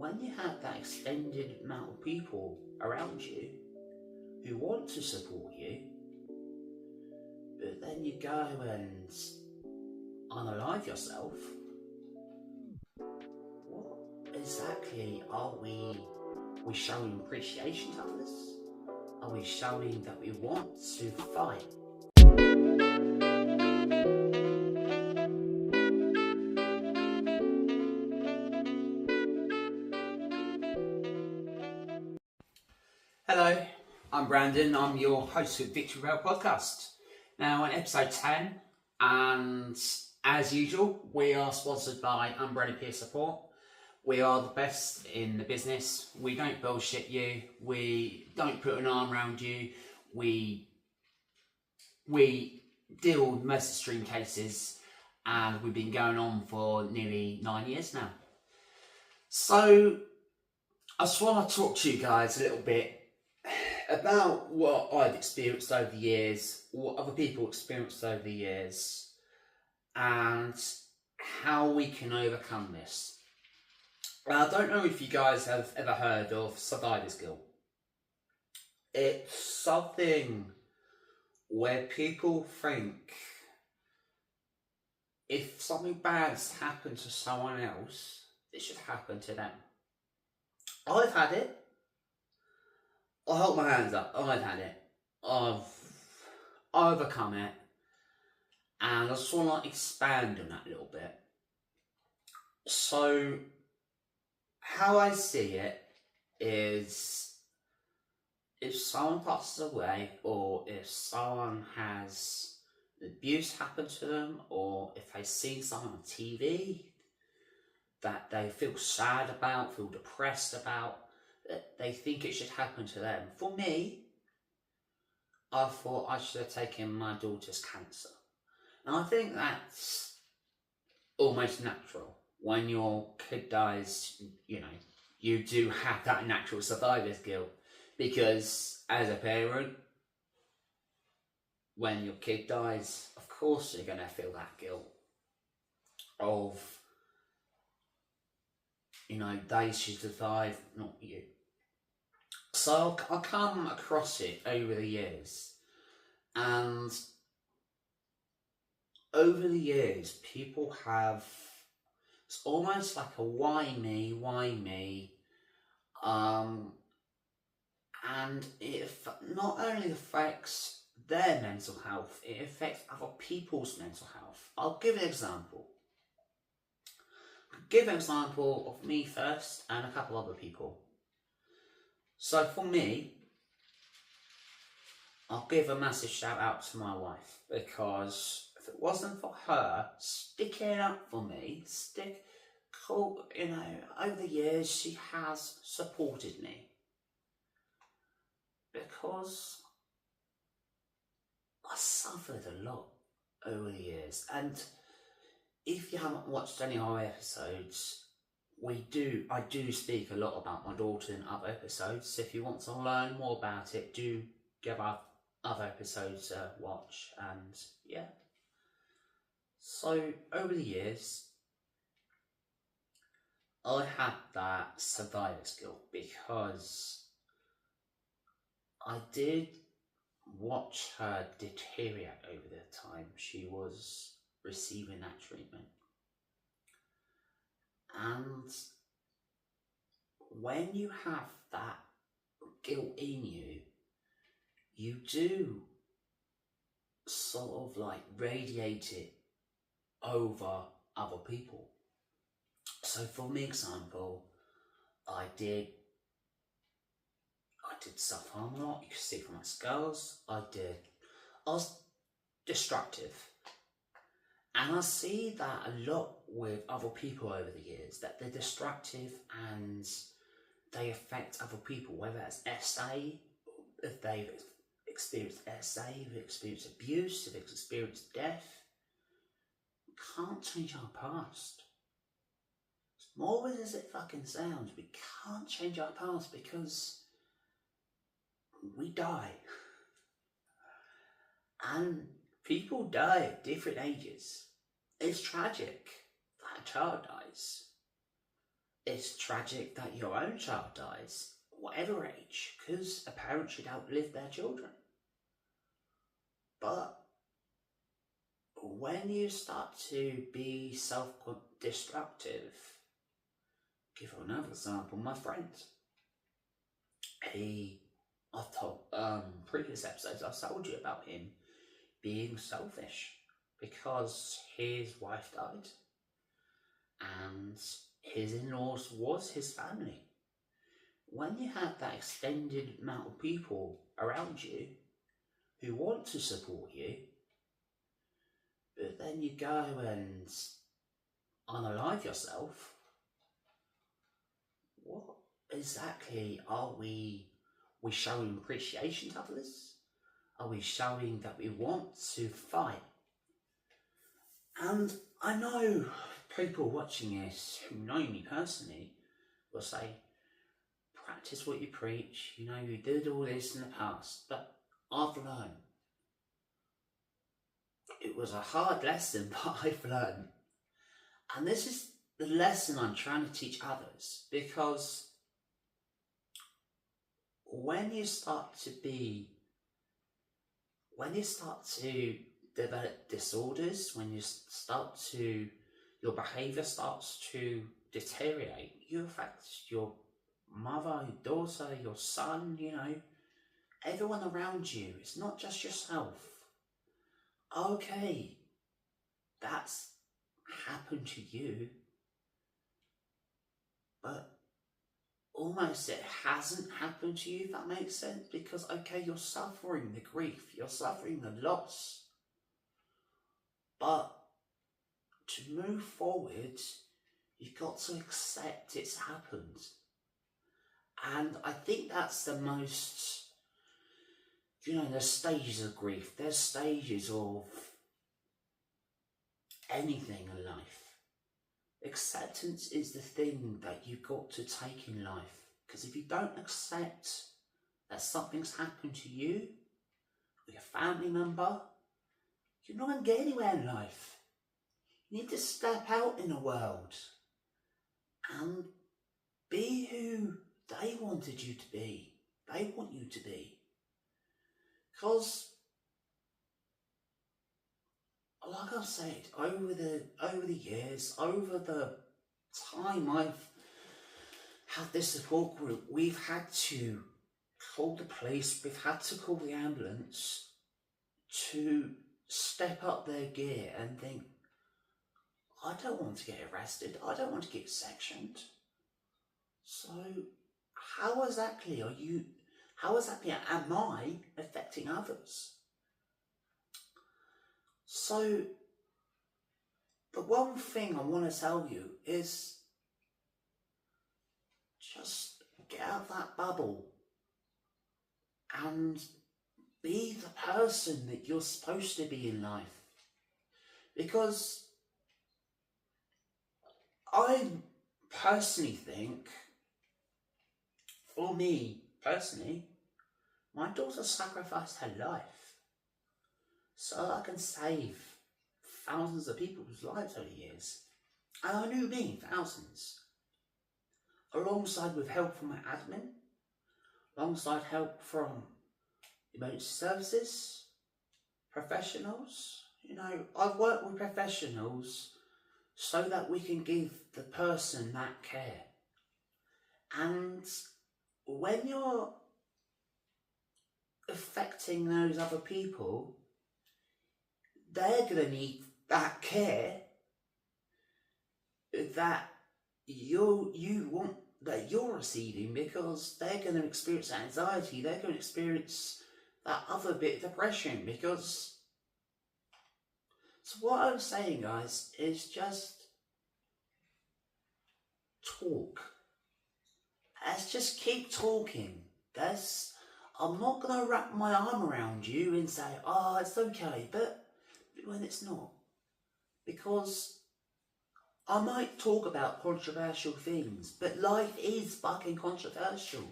when you have that extended amount of people around you who want to support you, but then you go and unalive yourself, what exactly are we showing appreciation to others? Are we showing that we want to fight? Hello, I'm Brandon. I'm your host of Victory Rail Podcast. Now, on episode 10, and as usual, we are sponsored by Umbrella Peer Support. We are the best in the business. We don't bullshit you. We don't put an arm around you. We deal with most extreme cases, and we've been going on for nearly 9 years now. So, I just want to talk to you guys a little bit about what I've experienced over the years, what other people experienced over the years, and how we can overcome this. I don't know if you guys have ever heard of survivor's guilt. It's something where people think if something bad's happened to someone else, it should happen to them. I've had it. I hold my hands up. I've had it. I've overcome it. And I just want to expand on that a little bit. So, how I see it is if someone passes away, or if someone has abuse happen to them, or if they see someone on TV that they feel sad about, feel depressed about, that they think it should happen to them. For me, I thought I should have taken my daughter's cancer. And I think that's almost natural. When your kid dies, you do have that natural survivor's guilt. Because as a parent, when your kid dies, of course you're going to feel that guilt of, they should survive, not you. So I come across it over the years, and over the years people have, it's almost like a why me, and it not only affects their mental health, it affects other people's mental health. I'll give an example. Give an example of me first and a couple other people. So for me, I'll give a massive shout out to my wife, because if it wasn't for her sticking up for me, over the years she has supported me. Because I suffered a lot over the years, and if you haven't watched any of our episodes, I do speak a lot about my daughter in other episodes. So if you want to learn more about it, do give our other episodes a watch. And yeah. So over the years, I had that survivor's guilt because I did watch her deteriorate over the time she was receiving that treatment. And when you have that guilt in you, you do sort of like radiate it over other people. So for me, example, I did self-harm a lot. You can see from my scars. I was destructive. And I see that a lot with other people over the years, that they're destructive and they affect other people, whether it's SA, if they've experienced SA, if they've experienced abuse, if they've experienced death. We can't change our past. As morbid as it fucking sounds, we can't change our past because we die. And people die at different ages. It's tragic that a child dies. it's tragic that your own child dies, whatever age, because a parent should outlive their children. But when you start to be self-destructive, give another example, my friend, I've told previous episodes, I've told you about him being selfish because his wife died and his in-laws was his family. When you have that extended amount of people around you who want to support you, but then you go and unalive yourself, what exactly are we showing appreciation to others? Are we showing that we want to fight? And I know people watching this who know me personally will say, practice what you preach, you know, you did all this in the past, but I've learned. It was a hard lesson, but I've learned. And this is the lesson I'm trying to teach others, because when you start to develop disorders, when your behaviour starts to deteriorate, you affect your mother, your daughter, your son, you know, everyone around you. It's not just yourself. Okay, that's happened to you, but almost it hasn't happened to you, if that makes sense, because okay, you're suffering the grief, you're suffering the loss, but to move forward, you've got to accept it's happened. And I think that's the most, you know, there's stages of grief, there's stages of anything in life. Acceptance is the thing that you've got to take in life, because if you don't accept that something's happened to you or your family member, you're not going to get anywhere in life. You need to step out in the world and be who they wanted you to be. They want you to be. Because, like I've said, over the years, over the time I've had this support group, we've had to call the police, we've had to call the ambulance to step up their gear and think, I don't want to get arrested, I don't want to get sectioned. So how exactly am I affecting others? So the one thing I want to tell you is just get out of that bubble and be the person that you're supposed to be in life. Because I personally think, for me personally, my daughter sacrificed her life so I can save thousands of people's lives over the years. And I knew me, thousands. Alongside with help from my admin, alongside help from emergency services, professionals. You know, I've worked with professionals so that we can give the person that care. And when you're affecting those other people, they're going to need that care that you're receiving, because they're going to experience anxiety, they're going to experience that other bit of depression. Because, so what I'm saying, guys, is just talk. Let's just keep talking. I'm not going to wrap my arm around you and say, oh, it's okay, but when it's not. Because I might talk about controversial things, but life is fucking controversial.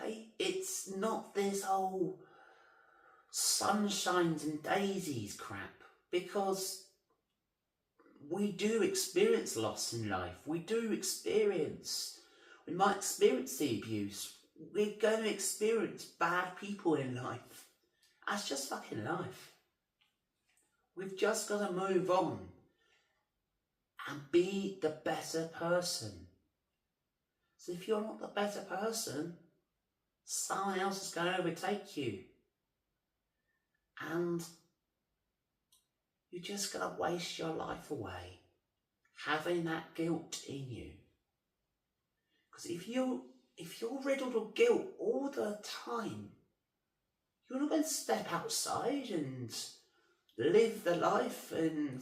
Okay? It's not this whole sunshines and daisies crap, because we do experience loss in life. We might experience the abuse. We're going to experience bad people in life. That's just fucking life. We've just got to move on and be the better person. So if you're not the better person, someone else is going to overtake you. And you're just going to waste your life away having that guilt in you. Because if you're riddled with guilt all the time, you're not going to step outside and live the life and,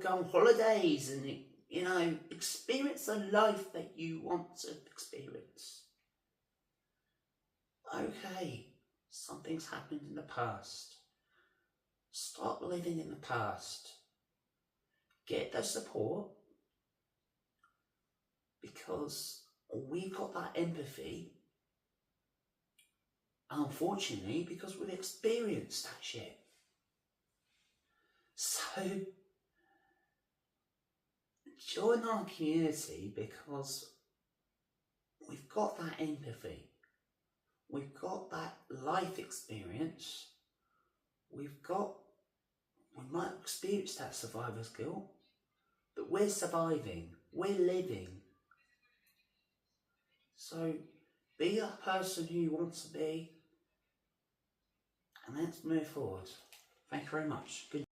go on holidays and, experience the life that you want to experience. Okay, something's happened in the past. Stop living in the past. Get the support, because we've got that empathy, unfortunately, because we've experienced that shit. So, join our community, because we've got that empathy. We've got that life experience. We might experience that survivor's guilt, but we're surviving. We're living. So, be that person who you want to be, and let's move forward. Thank you very much. Good.